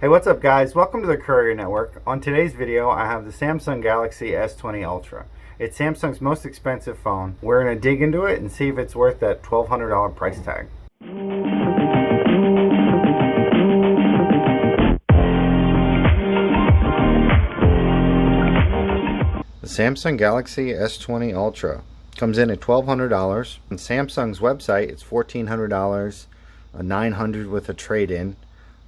Hey, what's up guys? Welcome to the Currier Network. On today's video, I have the Samsung Galaxy S20 Ultra. It's Samsung's most expensive phone. We're going to dig into it and see if it's worth that $1,200 price tag. The Samsung Galaxy S20 Ultra comes in at $1,200. On Samsung's website, it's $1,400, $900 with a trade-in.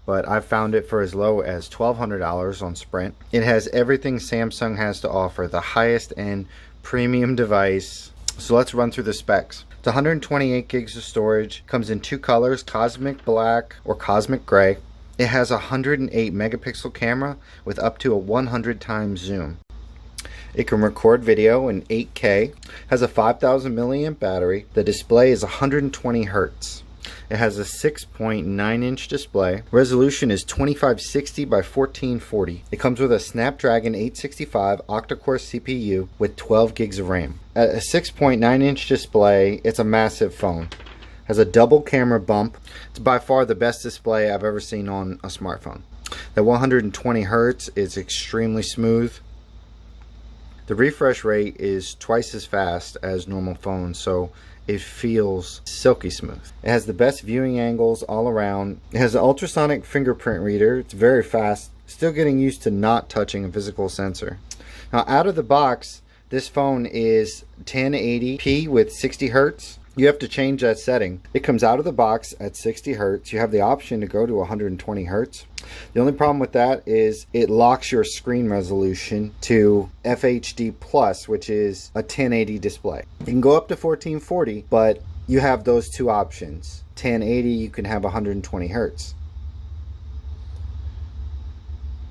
But I've found it for as low as $1,200 on Sprint. It has everything Samsung has to offer, the highest end premium device. So let's run through the specs. It's 128 gigs of storage, comes in two colors, Cosmic Black or Cosmic Gray. It has a 108 megapixel camera with up to a 100 times zoom. It can record video in 8K, has a 5,000 milliamp battery. The display is 120 Hertz. It has a 6.9 inch display. Resolution is 2560 by 1440. It comes with a Snapdragon 865 octa-core CPU with 12 gigs of RAM. At a 6.9 inch display, it's a massive phone. Has a double camera bump. It's by far the best display I've ever seen on a smartphone. The 120 Hertz is extremely smooth. The refresh rate is twice as fast as normal phones, so it feels silky smooth. It has the best viewing angles all around. It has an ultrasonic fingerprint reader. It's very fast. Still getting used to not touching a physical sensor. Now, out of the box, this phone is 1080p with 60 Hertz. You have to change that setting. It comes out of the box at 60 Hertz. You have the option to go to 120 Hertz. The only problem with that is it locks your screen resolution to FHD Plus, which is a 1080 display. You can go up to 1440, but you have those two options. 1080, you can have 120 Hertz.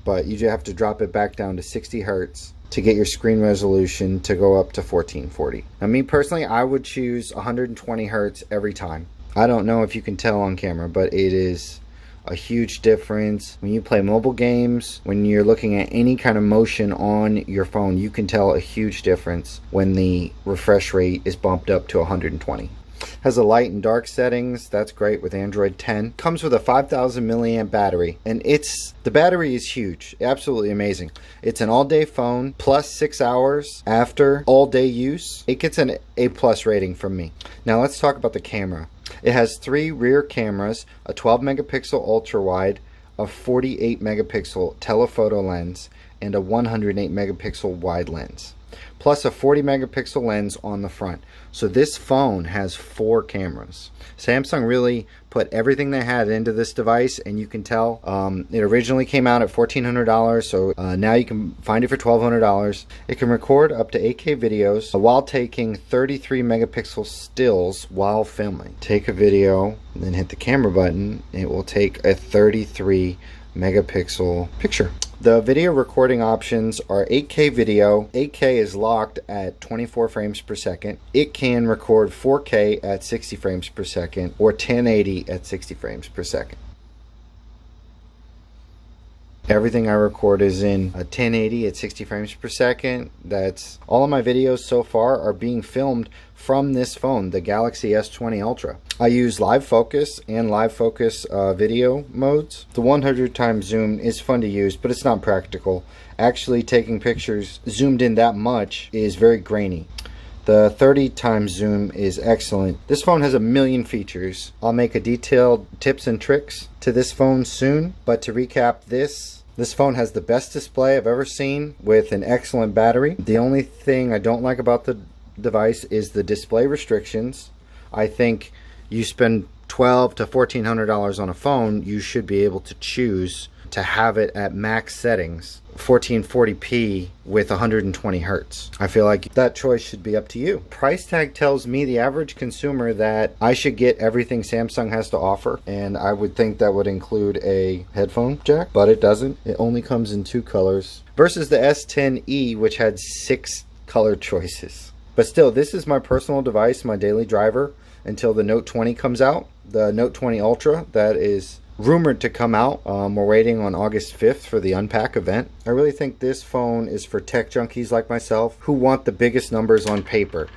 But you just have to drop it back down to 60 Hertz to get your screen resolution to go up to 1440. Now, me personally, I would choose 120 Hertz every time. I don't know if you can tell on camera, but it is a huge difference. When you play mobile games, when you're looking at any kind of motion on your phone, you can tell a huge difference when the refresh rate is bumped up to 120. Has a light and dark settings. That's great with Android 10. Comes with a 5,000 milliamp battery, and the battery is huge. Absolutely amazing. It's an all-day phone plus 6 hours after all-day use. It gets an A+ rating from me. Now let's talk about the camera. It has 3 rear cameras, a 12 megapixel ultra wide, a 48 megapixel telephoto lens, and a 108 megapixel wide lens, plus a 40 megapixel lens on the front. So this phone has 4 cameras. Samsung really put everything they had into this device, and you can tell it originally came out at $1,400, so now you can find it for $1,200. It can record up to 8K videos while taking 33 megapixel stills while filming. Take a video and then hit the camera button. It will take a 33 megapixel picture. The video recording options are 8K video. 8K is locked at 24 frames per second. It can record 4K at 60 frames per second or 1080 at 60 frames per second. Everything I record is in a 1080 at 60 frames per second. That's all of my videos so far are being filmed from this phone, the Galaxy S20 Ultra. I use live focus and live focus video modes. The 100 times zoom is fun to use, but it's not practical. Actually taking pictures zoomed in that much is very grainy. The 30 times zoom is excellent. This phone has a million features. I'll make a detailed tips and tricks to this phone soon, but to recap this phone has the best display I've ever seen with an excellent battery. The only thing I don't like about the device is the display restrictions. I think you spend $1,200 to $1,400 on a phone, you should be able to choose to have it at max settings, 1440p with 120 Hertz. I feel like that choice should be up to you. Price tag tells me, the average consumer, that I should get everything Samsung has to offer, and I would think that would include a headphone jack, but it doesn't. It only comes in 2 colors versus the S10e, which had 6 color choices. But still, this is my personal device, my daily driver, until the Note 20 comes out. The Note 20 Ultra, that is rumored to come out. We're waiting on August 5th for the Unpack event. I really think this phone is for tech junkies like myself who want the biggest numbers on paper.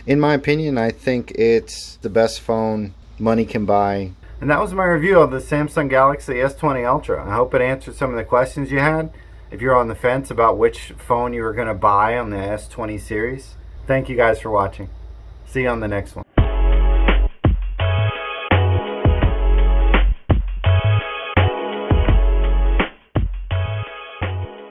In my opinion, I think it's the best phone money can buy. And that was my review of the Samsung Galaxy S20 Ultra. I hope it answered some of the questions you had. If you're on the fence about which phone you were going to buy on the S20 series. Thank you guys for watching. See you on the next one.